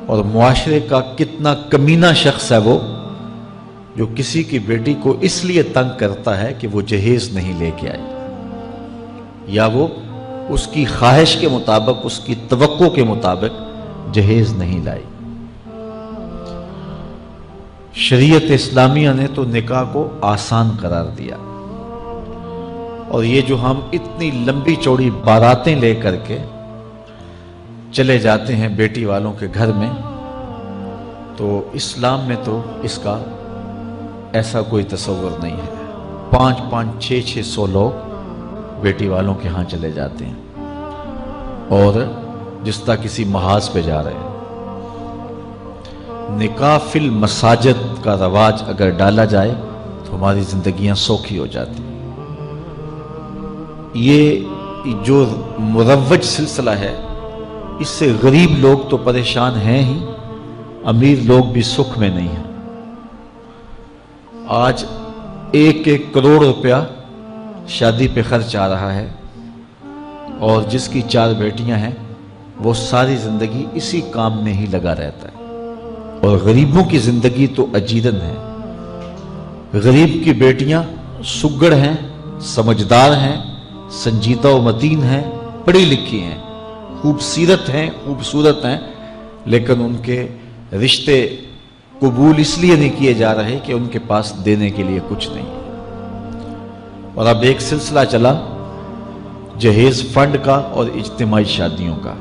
اور معاشرے کا کتنا کمینہ شخص ہے وہ جو کسی کی بیٹی کو اس لیے تنگ کرتا ہے کہ وہ جہیز نہیں لے کے آئی، یا وہ اس کی خواہش کے مطابق، اس کی توقع کے مطابق جہیز نہیں لائی۔ شریعت اسلامیہ نے تو نکاح کو آسان قرار دیا، اور یہ جو ہم اتنی لمبی چوڑی باراتیں لے کر کے چلے جاتے ہیں بیٹی والوں کے گھر میں، تو اسلام میں تو اس کا ایسا کوئی تصور نہیں ہے۔ 500 600 لوگ بیٹی والوں کے ہاں چلے جاتے ہیں، اور جس طرح کسی محاذ پہ جا رہے ہیں۔ نکاح فی المساجد کا رواج اگر ڈالا جائے تو ہماری زندگیاں سوکھی ہو جاتی ہیں۔ یہ جو مروج سلسلہ ہے، اس سے غریب لوگ تو پریشان ہیں ہی، امیر لوگ بھی سکھ میں نہیں ہیں۔ آج 1 کروڑ روپیہ شادی پہ خرچ آ رہا ہے، اور جس کی 4 بیٹیاں ہیں وہ ساری زندگی اسی کام میں ہی لگا رہتا ہے۔ اور غریبوں کی زندگی تو اجیرن ہے۔ غریب کی بیٹیاں سگڑ ہیں، سمجھدار ہیں، سنجیدہ و متین ہیں، پڑھی لکھی ہیں، خوبصورت ہیں، لیکن ان کے رشتے قبول اس لیے نہیں کیے جا رہے کہ ان کے پاس دینے کے لیے کچھ نہیں ہے۔ اور اب ایک سلسلہ چلا جہیز فنڈ کا اور اجتماعی شادیوں کا،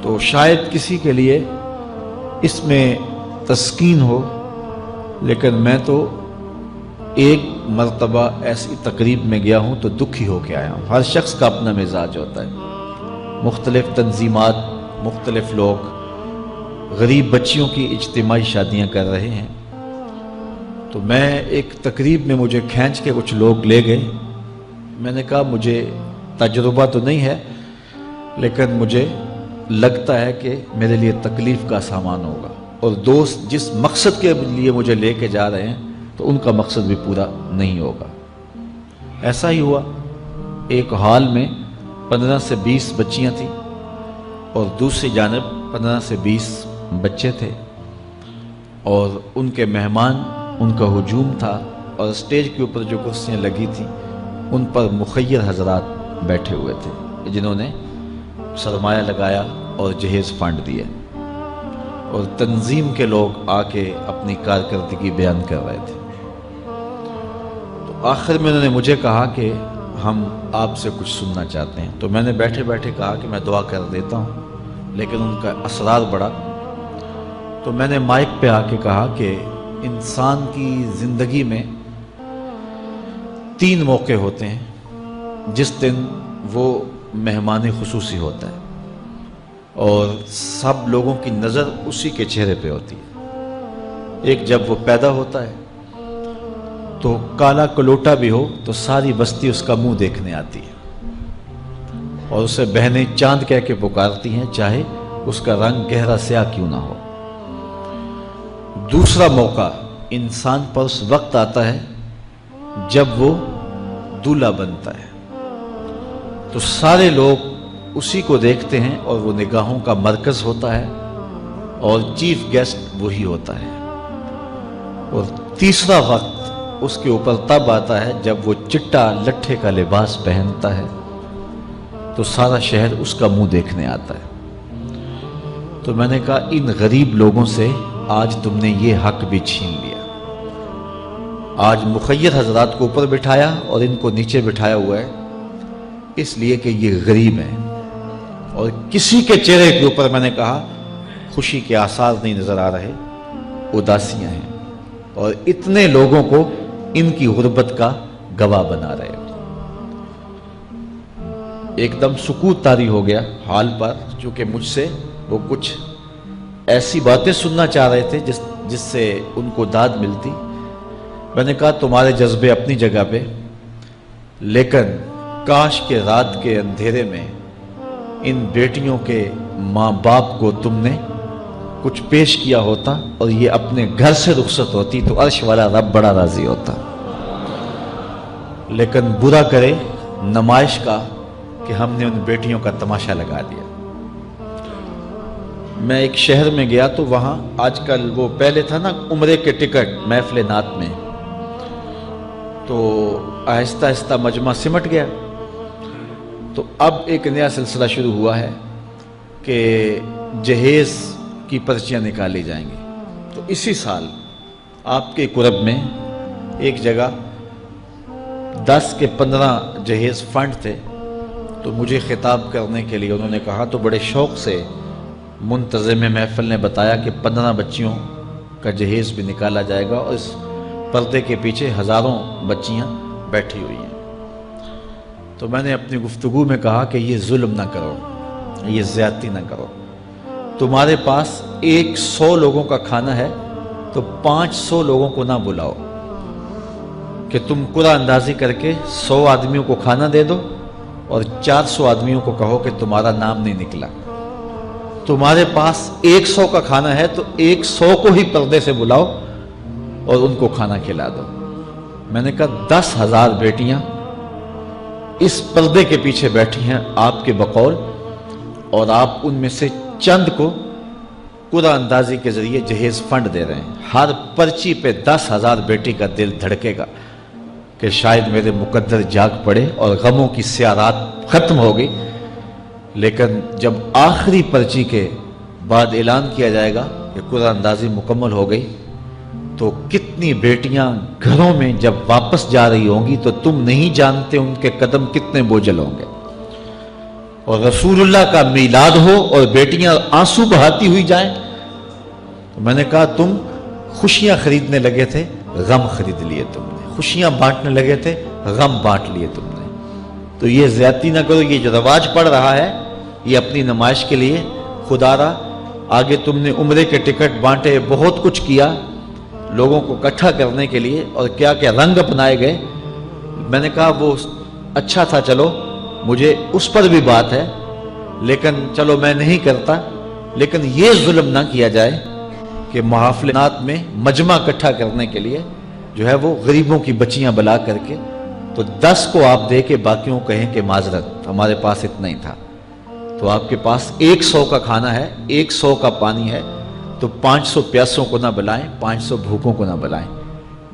تو شاید کسی کے لیے اس میں تسکین ہو، لیکن میں تو ایک مرتبہ ایسی تقریب میں گیا ہوں تو دکھی ہو کے آیا ہوں۔ ہر شخص کا اپنا مزاج ہوتا ہے، مختلف تنظیمات، مختلف لوگ غریب بچیوں کی اجتماعی شادیاں کر رہے ہیں، تو میں ایک تقریب میں مجھے کھینچ کے کچھ لوگ لے گئے۔ میں نے کہا مجھے تجربہ تو نہیں ہے، لیکن مجھے لگتا ہے کہ میرے لیے تکلیف کا سامان ہوگا، اور دوست جس مقصد کے لیے مجھے لے کے جا رہے ہیں تو ان کا مقصد بھی پورا نہیں ہوگا۔ ایسا ہی ہوا، ایک ہال میں 15 سے 20 بچیاں تھیں، اور دوسری جانب 15 سے 20 بچے تھے، اور ان کے مہمان، ان کا ہجوم تھا، اور اسٹیج کے اوپر جو کرسیاں لگی تھیں ان پر مخیر حضرات بیٹھے ہوئے تھے جنہوں نے سرمایہ لگایا اور جہیز فنڈ دیے، اور تنظیم کے لوگ آ کے اپنی کارکردگی بیان کر رہے تھے۔ تو آخر میں انہوں نے مجھے کہا کہ ہم آپ سے کچھ سننا چاہتے ہیں، تو میں نے بیٹھے بیٹھے کہا کہ میں دعا کر دیتا ہوں، لیکن ان کا اصرار بڑھا، تو میں نے مائک پہ آ کے کہا کہ انسان کی زندگی میں 3 موقع ہوتے ہیں جس دن وہ مہمان خصوصی ہوتا ہے، اور سب لوگوں کی نظر اسی کے چہرے پہ ہوتی ہے۔ ایک جب وہ پیدا ہوتا ہے تو کالا کلوٹا بھی ہو تو ساری بستی اس کا منہ دیکھنے آتی ہے، اور اسے بہنیں چاند کہہ کے پکارتی ہیں، چاہے اس کا رنگ گہرا سیاہ کیوں نہ ہو۔ دوسرا موقع انسان پر اس وقت آتا ہے جب وہ دولہا بنتا ہے، تو سارے لوگ اسی کو دیکھتے ہیں، اور وہ نگاہوں کا مرکز ہوتا ہے، اور چیف گیسٹ وہی ہوتا ہے۔ اور تیسرا وقت اس کے اوپر تب آتا ہے جب وہ چٹا لٹھے کا لباس پہنتا ہے، تو سارا شہر اس کا منہ دیکھنے آتا ہے۔ تو میں نے کہا ان غریب لوگوں سے آج تم نے یہ حق بھی چھین لیا۔ آج مخیر حضرات کو اوپر بٹھایا اور ان کو نیچے بٹھایا ہوا ہے، اس لیے کہ یہ غریب ہیں، اور کسی کے چہرے کے اوپر میں نے کہا خوشی کے آثار نہیں نظر آ رہے، اداسیاں ہیں، اور اتنے لوگوں کو ان کی غربت کا گواہ بنا رہے۔ ایک دم سکوت طاری ہو گیا حال پر، چونکہ مجھ سے وہ کچھ ایسی باتیں سننا چاہ رہے تھے جس سے ان کو داد ملتی۔ میں نے کہا تمہارے جذبے اپنی جگہ پہ، لیکن کاش کے رات کے اندھیرے میں ان بیٹیوں کے ماں باپ کو تم نے کچھ پیش کیا ہوتا اور یہ اپنے گھر سے رخصت ہوتی تو عرش والا رب بڑا راضی ہوتا۔ لیکن برا کرے نمائش کا کہ ہم نے ان بیٹیوں کا تماشا لگا دیا۔ میں ایک شہر میں گیا تو وہاں آج کل وہ پہلے تھا نا عمرے کے ٹکٹ محفل نعت میں، تو آہستہ آہستہ مجمع سمٹ گیا، تو اب ایک نیا سلسلہ شروع ہوا ہے کہ جہیز کی پرچیاں نکالی جائیں گی۔ تو اسی سال آپ کے قرب میں ایک جگہ 10 کے 15 جہیز فنڈ تھے، تو مجھے خطاب کرنے کے لیے انہوں نے کہا، تو بڑے شوق سے منتظم محفل نے بتایا کہ 15 بچیوں کا جہیز بھی نکالا جائے گا، اور اس پردے کے پیچھے ہزاروں بچیاں بیٹھی ہوئی ہیں۔ تو میں نے اپنی گفتگو میں کہا کہ یہ ظلم نہ کرو، یہ زیادتی نہ کرو، تمہارے پاس 100 لوگوں کا کھانا ہے تو 500 لوگوں کو نہ بلاؤ کہ تم قرعہ اندازی کر کے 100 آدمیوں کو کھانا دے دو اور 400 آدمیوں کو کہو کہ تمہارا نام نہیں نکلا۔ تمہارے پاس 100 کا کھانا ہے تو 100 کو ہی پردے سے بلاؤ اور ان کو کھانا کھلا دو۔ میں نے کہا 10,000 بیٹیاں اس پردے کے پیچھے بیٹھی ہیں آپ کے بقول، اور آپ ان میں سے چند کو قرعہ اندازی کے ذریعے جہیز فنڈ دے رہے ہیں۔ ہر پرچی پہ 10,000 بیٹی کا دل دھڑکے گا کہ شاید میرے مقدر جاگ پڑے اور غموں کی سیاہ رات ختم ہو گئی، لیکن جب آخری پرچی کے بعد اعلان کیا جائے گا کہ قرعہ اندازی مکمل ہو گئی، تو کتنی بیٹیاں گھروں میں جب واپس جا رہی ہوں گی تو تم نہیں جانتے ان کے قدم کتنے بوجھل ہوں گے، اور رسول اللہ کا میلاد ہو اور بیٹیاں آنسو بہاتی ہوئی جائیں۔ تو میں نے کہا تم خوشیاں خریدنے لگے تھے، غم خرید لیے تم نے، خوشیاں بانٹنے لگے تھے، غم بانٹ لیے تم نے۔ تو یہ زیادتی نہ کرو، یہ جو رواج پڑ رہا ہے یہ اپنی نمائش کے لیے، خدا را آگے تم نے عمرے کے ٹکٹ بانٹے، بہت کچھ کیا لوگوں کو اکٹھا کرنے کے لیے، اور کیا کیا رنگ اپنائے گئے۔ میں نے کہا وہ اچھا تھا، چلو مجھے اس پر بھی بات ہے، لیکن چلو میں نہیں کرتا، لیکن یہ ظلم نہ کیا جائے کہ محافلات میں مجمع اکٹھا کرنے کے لیے جو ہے وہ غریبوں کی بچیاں بلا کر کے تو 10 کو آپ دے کے باقیوں کو کہیں کہ معذرت ہمارے پاس اتنا ہی تھا۔ تو آپ کے پاس 100 کا کھانا ہے، 100 کا پانی ہے، تو 500 پیاسوں کو نہ بلائیں، 500 بھوکوں کو نہ بلائیں،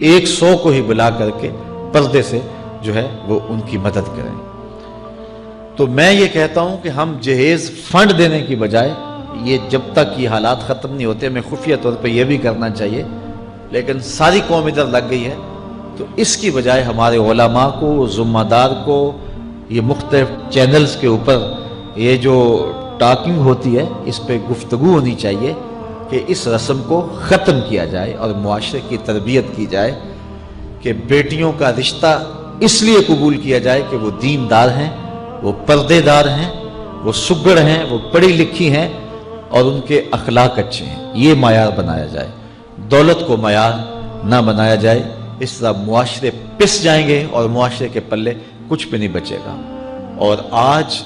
100 کو ہی بلا کر کے پردے سے جو ہے وہ ان کی مدد کریں۔ تو میں یہ کہتا ہوں کہ ہم جہیز فنڈ دینے کی بجائے، یہ جب تک یہ حالات ختم نہیں ہوتے، میں خفیہ طور پہ یہ بھی کرنا چاہیے، لیکن ساری قوم ادھر لگ گئی ہے، تو اس کی بجائے ہمارے علماء کو، ذمہ دار کو، یہ مختلف چینلز کے اوپر یہ جو ٹاکنگ ہوتی ہے اس پہ گفتگو ہونی چاہیے کہ اس رسم کو ختم کیا جائے اور معاشرے کی تربیت کی جائے کہ بیٹیوں کا رشتہ اس لیے قبول کیا جائے کہ وہ دیندار ہیں، وہ پردے دار ہیں، وہ سگڑ ہیں، وہ پڑھی لکھی ہیں اور ان کے اخلاق اچھے ہیں، یہ معیار بنایا جائے، دولت کو معیار نہ بنایا جائے۔ اس طرح معاشرے پس جائیں گے اور معاشرے کے پلے کچھ بھی نہیں بچے گا۔ اور آج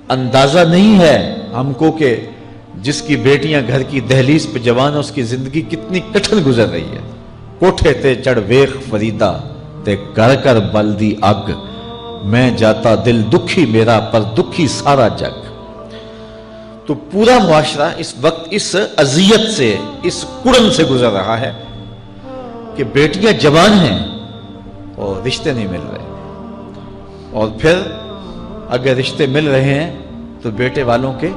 اندازہ نہیں ہے ہم کو کہ جس کی بیٹیاں گھر کی دہلیز پہ جوان ہے اس کی زندگی کتنی کٹھن گزر رہی ہے۔ کوٹھے تے چڑھ ویخ فریدا تے گھر کر بلدی اگ، میں جاتا دل دکھی میرا پر دکھی سارا جگ۔ تو پورا معاشرہ اس وقت اس اذیت سے، اس کڑن سے گزر رہا ہے کہ بیٹیاں جوان ہیں اور رشتے نہیں مل رہے، اور پھر اگر رشتے مل رہے ہیں تو بیٹے والوں کے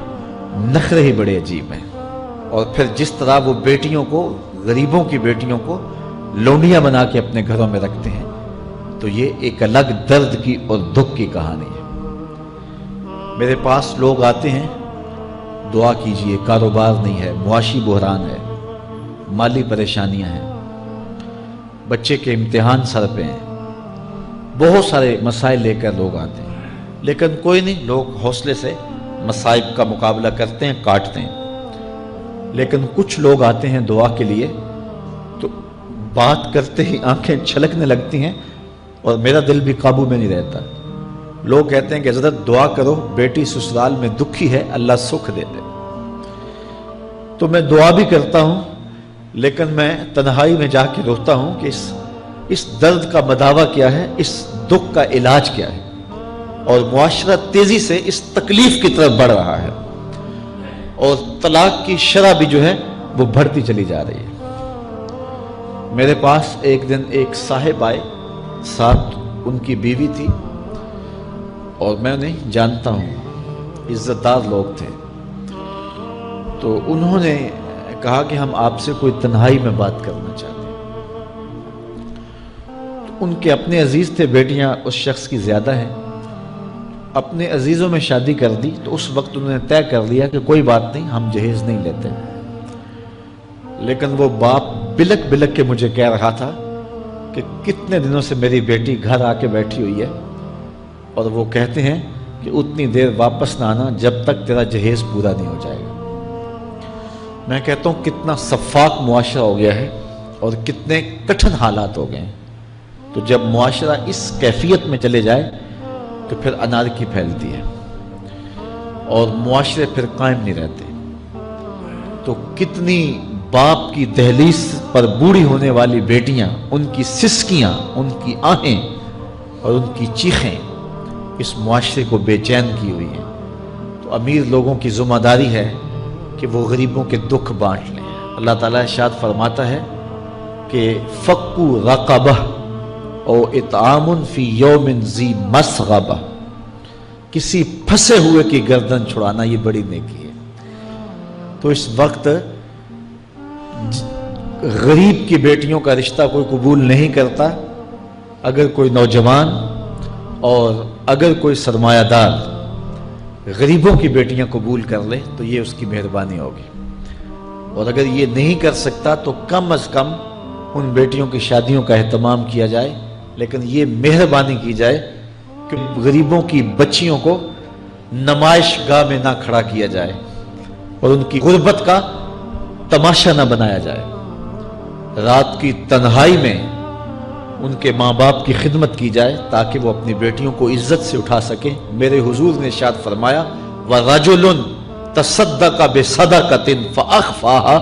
نخرے ہی بڑے عجیب ہیں، اور پھر جس طرح وہ بیٹیوں کو، غریبوں کی بیٹیوں کو لونڈیاں بنا کے اپنے گھروں میں رکھتے ہیں، تو یہ ایک الگ درد کی اور دکھ کی کہانی ہے۔ میرے پاس لوگ آتے ہیں، دعا کیجئے، کاروبار نہیں ہے، معاشی بحران ہے، مالی پریشانیاں ہیں، بچے کے امتحان سر پہ ہیں، بہت سارے مسائل لے کر لوگ آتے ہیں، لیکن کوئی نہیں، لوگ حوصلے سے مصائب کا مقابلہ کرتے ہیں، کاٹتے ہیں۔ لیکن کچھ لوگ آتے ہیں دعا کے لیے تو بات کرتے ہی آنکھیں چھلکنے لگتی ہیں اور میرا دل بھی قابو میں نہیں رہتا۔ لوگ کہتے ہیں کہ حضرت دعا کرو، بیٹی سسرال میں دکھی ہے، اللہ سکھ دے دے۔ تو میں دعا بھی کرتا ہوں، لیکن میں تنہائی میں جا کے روتا ہوں کہ اس درد کا مداوع کیا ہے، اس دکھ کا علاج کیا ہے، اور معاشرہ تیزی سے اس تکلیف کی طرف بڑھ رہا ہے، اور طلاق کی شرح بھی جو ہے وہ بڑھتی چلی جا رہی ہے۔ میرے پاس ایک دن ایک صاحب آئے، ساتھ ان کی بیوی تھی، اور میں انہیں جانتا ہوں، عزت دار لوگ تھے۔ تو انہوں نے کہا کہ ہم آپ سے کوئی تنہائی میں بات کرنا چاہتے ہیں۔ تو ان کے اپنے عزیز تھے، بیٹیاں اس شخص کی زیادہ ہیں، اپنے عزیزوں میں شادی کر دی۔ تو اس وقت انہوں نے طے کر لیا کہ کوئی بات نہیں، ہم جہیز نہیں لیتے۔ لیکن وہ باپ بلک بلک کے مجھے کہہ رہا تھا کہ کتنے دنوں سے میری بیٹی گھر آ کے بیٹھی ہوئی ہے، اور وہ کہتے ہیں کہ اتنی دیر واپس نہ آنا جب تک تیرا جہیز پورا نہیں ہو جائے گا۔ میں کہتا ہوں کتنا صفاق معاشرہ ہو گیا ہے اور کتنے کٹھن حالات ہو گئے ہیں۔ تو جب معاشرہ اس کیفیت میں چلے جائے تو پھر انارکی پھیلتی ہے اور معاشرے پھر قائم نہیں رہتے۔ تو کتنی باپ کی دہلیز پر بوڑھی ہونے والی بیٹیاں، ان کی سسکیاں، ان کی آہیں اور ان کی چیخیں اس معاشرے کو بے چین کی ہوئی ہیں۔ تو امیر لوگوں کی ذمہ داری ہے کہ وہ غریبوں کے دکھ بانٹ لیں۔ اللہ تعالیٰ ارشاد فرماتا ہے کہ فکو رقبہ او اطعام فی یوم ذی مسغبہ، کسی پھنسے ہوئے کی گردن چھڑانا یہ بڑی نیکی ہے۔ تو اس وقت غریب کی بیٹیوں کا رشتہ کوئی قبول نہیں کرتا۔ اگر کوئی نوجوان اور اگر کوئی سرمایہ دار غریبوں کی بیٹیاں قبول کر لے تو یہ اس کی مہربانی ہوگی، اور اگر یہ نہیں کر سکتا تو کم از کم ان بیٹیوں کی شادیوں کا اہتمام کیا جائے، لیکن یہ مہربانی کی جائے کہ غریبوں کی بچیوں کو نمائش گاہ میں نہ کھڑا کیا جائے اور ان کی غربت کا تماشا نہ بنایا جائے۔ رات کی تنہائی میں ان کے ماں باپ کی خدمت کی جائے تاکہ وہ اپنی بیٹیوں کو عزت سے اٹھا سکیں۔ میرے حضور نے ارشاد فرمایا وَرَجُلٌ تَصَدَّقَ بِصَدَقَةٍ فَأَخْفَاهَا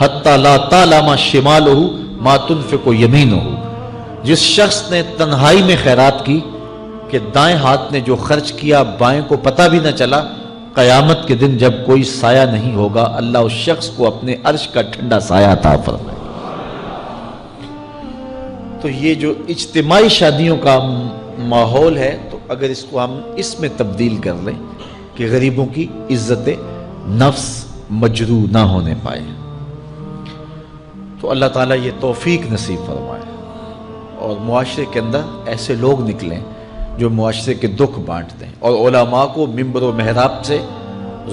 حَتَّى لَا تَعْلَمَ شِمَالُهُ مَا تُنْفِقُ يَمِينُهُ، جس شخص نے تنہائی میں خیرات کی کہ دائیں ہاتھ نے جو خرچ کیا بائیں کو پتہ بھی نہ چلا، قیامت کے دن جب کوئی سایہ نہیں ہوگا اللہ اس شخص کو اپنے عرش کا ٹھنڈا سایہ عطا فرمائے۔ تو یہ جو اجتماعی شادیوں کا ماحول ہے، تو اگر اس کو ہم اس میں تبدیل کر لیں کہ غریبوں کی عزت نفس مجروح نہ ہونے پائے، تو اللہ تعالیٰ یہ توفیق نصیب فرمائے اور معاشرے کے اندر ایسے لوگ نکلیں جو معاشرے کے دکھ بانٹتے ہیں۔ اور علماء کو منبر و محراب سے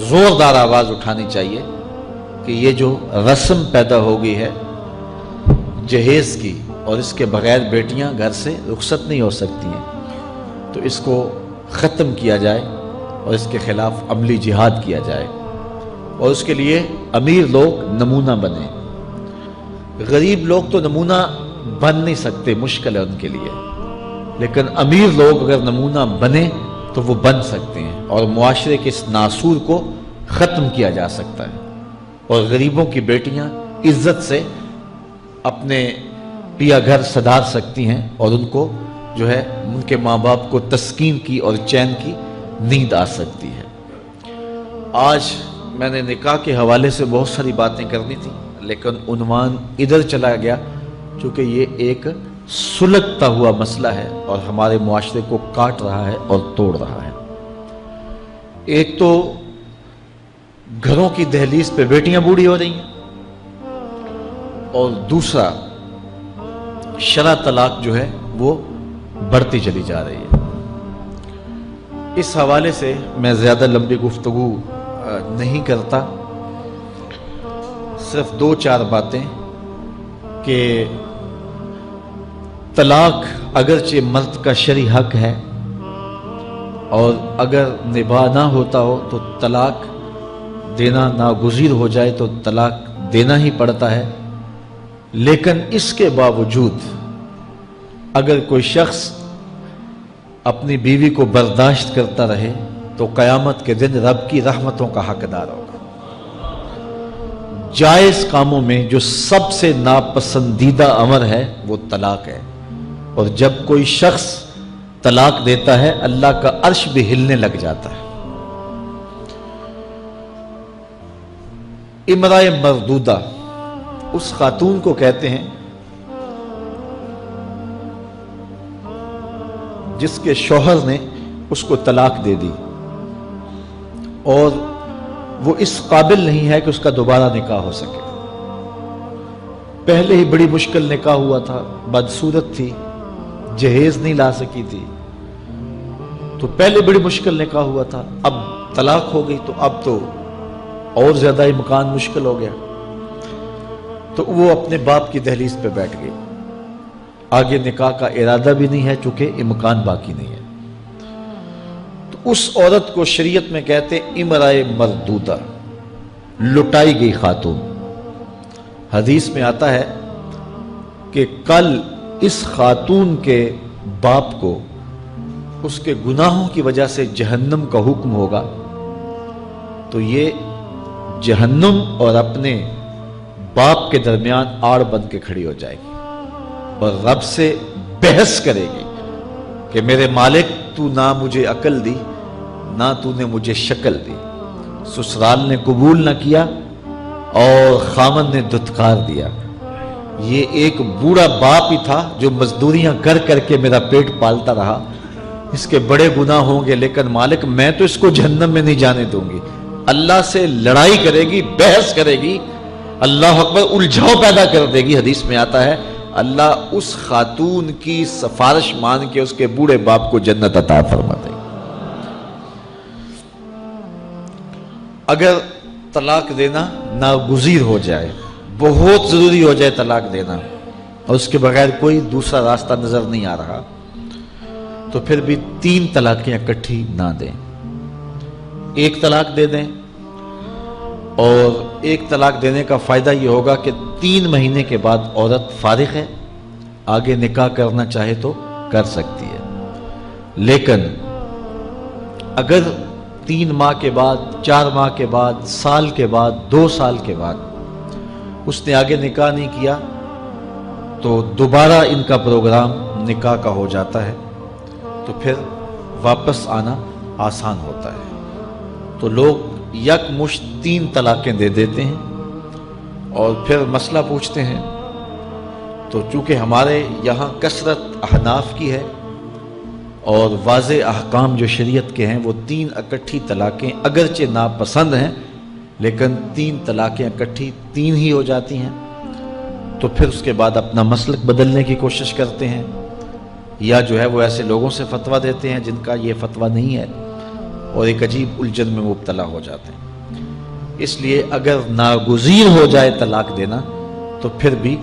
زوردار آواز اٹھانی چاہیے کہ یہ جو رسم پیدا ہو گئی ہے جہیز کی، اور اس کے بغیر بیٹیاں گھر سے رخصت نہیں ہو سکتی ہیں، تو اس کو ختم کیا جائے اور اس کے خلاف عملی جہاد کیا جائے، اور اس کے لیے امیر لوگ نمونہ بنیں۔ غریب لوگ تو نمونہ بن نہیں سکتے، مشکل ہے ان کے لیے، لیکن امیر لوگ اگر نمونہ بنیں تو وہ بن سکتے ہیں اور معاشرے کے اس ناسور کو ختم کیا جا سکتا ہے، اور غریبوں کی بیٹیاں عزت سے اپنے پیا گھر سدھار سکتی ہیں اور ان کو جو ہے ان کے ماں باپ کو تسکین کی اور چین کی نیند آ سکتی ہے۔ آج میں نے نکاح کے حوالے سے بہت ساری باتیں کرنی تھی، لیکن عنوان ادھر چلا گیا چونکہ یہ ایک سلگتا ہوا مسئلہ ہے اور ہمارے معاشرے کو کاٹ رہا ہے اور توڑ رہا ہے۔ ایک تو گھروں کی دہلیز پہ بیٹیاں بوڑھی ہو رہی ہیں، اور دوسرا شرع طلاق جو ہے وہ بڑھتی چلی جا رہی ہے۔ اس حوالے سے میں زیادہ لمبی گفتگو نہیں کرتا، صرف دو چار باتیں کہ طلاق اگرچہ مرد کا شرعی حق ہے، اور اگر نباہ نہ ہوتا ہو تو طلاق دینا ناگزیر ہو جائے تو طلاق دینا ہی پڑتا ہے، لیکن اس کے باوجود اگر کوئی شخص اپنی بیوی کو برداشت کرتا رہے تو قیامت کے دن رب کی رحمتوں کا حقدار ہوگا۔ جائز کاموں میں جو سب سے ناپسندیدہ امر ہے وہ طلاق ہے، اور جب کوئی شخص طلاق دیتا ہے اللہ کا عرش بھی ہلنے لگ جاتا ہے۔ امرأہ مردودہ اس خاتون کو کہتے ہیں جس کے شوہر نے اس کو طلاق دے دی اور وہ اس قابل نہیں ہے کہ اس کا دوبارہ نکاح ہو سکے. پہلے ہی بڑی مشکل نکاح ہوا تھا، بدصورت تھی، جہیز نہیں لا سکی تھی، تو پہلے بڑی مشکل نکاح ہوا تھا، اب طلاق ہو گئی تو اب تو اور زیادہ امکان مشکل ہو گیا. تو وہ اپنے باپ کی دہلیز پہ بیٹھ گئی. آگے نکاح کا ارادہ بھی نہیں ہے چونکہ امکان باقی نہیں ہے. تو اس عورت کو شریعت میں کہتے امرأہ مردودہ، لٹائی گئی خاتون. حدیث میں آتا ہے کہ کل اس خاتون کے باپ کو اس کے گناہوں کی وجہ سے جہنم کا حکم ہوگا تو یہ جہنم اور اپنے باپ کے درمیان آڑ بن کے کھڑی ہو جائے گی اور رب سے بحث کرے گی کہ میرے مالک تو نہ مجھے عقل دی نہ تو نے مجھے شکل دی. سسرال نے قبول نہ کیا اور خامن نے دھتکار دیا. یہ ایک بوڑھا باپ ہی تھا جو مزدوریاں کر کر کے میرا پیٹ پالتا رہا. اس کے بڑے گناہ ہوں گے لیکن مالک میں تو اس کو جہنم میں نہیں جانے دوں گی. اللہ سے لڑائی کرے گی، بحث کرے گی، اللہ اکبر، الجھاؤ پیدا کر دے گی. حدیث میں آتا ہے اللہ اس خاتون کی سفارش مان کے اس کے بوڑھے باپ کو جنت عطا فرما دے گی. اگر طلاق دینا ناگزیر ہو جائے، بہت ضروری ہو جائے طلاق دینا اور اس کے بغیر کوئی دوسرا راستہ نظر نہیں آ رہا تو پھر بھی 3 طلاقیں اکٹھی نہ دیں. ایک طلاق دے دیں اور ایک طلاق دینے کا فائدہ یہ ہوگا کہ 3 مہینے کے بعد عورت فارغ ہے، آگے نکاح کرنا چاہے تو کر سکتی ہے. لیکن اگر 3 ماہ کے بعد، 4 ماہ کے بعد، سال کے بعد، 2 سال کے بعد اس نے آگے نکاح نہیں کیا تو دوبارہ ان کا پروگرام نکاح کا ہو جاتا ہے تو پھر واپس آنا آسان ہوتا ہے. تو لوگ یک مشت 3 طلاقیں دے دیتے ہیں اور پھر مسئلہ پوچھتے ہیں. تو چونکہ ہمارے یہاں کثرت احناف کی ہے اور واضح احکام جو شریعت کے ہیں وہ 3 اکٹھی طلاقیں اگرچہ ناپسند ہیں لیکن 3 طلاقیں اکٹھی 3 ہی ہو جاتی ہیں. تو پھر اس کے بعد اپنا مسلک بدلنے کی کوشش کرتے ہیں یا جو ہے وہ ایسے لوگوں سے فتویٰ دیتے ہیں جن کا یہ فتویٰ نہیں ہے اور ایک عجیب الجھن میں مبتلا ہو جاتے ہیں. اس لیے اگر ناگزیر ہو جائے طلاق دینا تو پھر بھی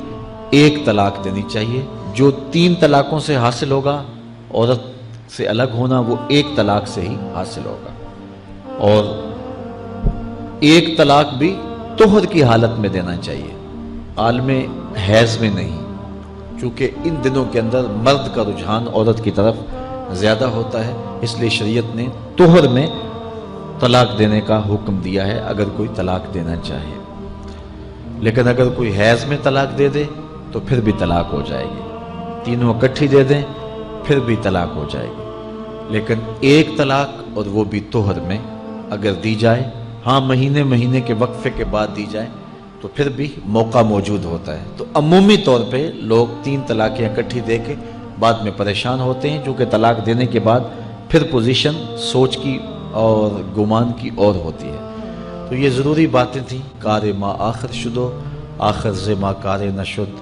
1 طلاق دینی چاہیے. جو 3 طلاقوں سے حاصل ہوگا عورت سے الگ ہونا وہ 1 طلاق سے ہی حاصل ہوگا. اور 1 طلاق بھی طہر کی حالت میں دینا چاہیے، عالم حیض میں نہیں، چونکہ ان دنوں کے اندر مرد کا رجحان عورت کی طرف زیادہ ہوتا ہے. اس لیے شریعت نے طہر میں طلاق دینے کا حکم دیا ہے اگر کوئی طلاق دینا چاہے. لیکن اگر کوئی حیض میں طلاق دے دے تو پھر بھی طلاق ہو جائے گی. 3 اکٹھی دے دیں پھر بھی طلاق ہو جائے گی. لیکن 1 طلاق اور وہ بھی طہر میں اگر دی جائے، ہاں مہینے کے وقفے کے بعد دی جائے تو پھر بھی موقع موجود ہوتا ہے. تو عمومی طور پہ لوگ 3 طلاقیں اکٹھی دے کے بعد میں پریشان ہوتے ہیں کیونکہ طلاق دینے کے بعد پھر پوزیشن سوچ کی اور گمان کی اور ہوتی ہے. تو یہ ضروری باتیں تھیں. کار ما آخر شدو آخر ز ما کار نشد.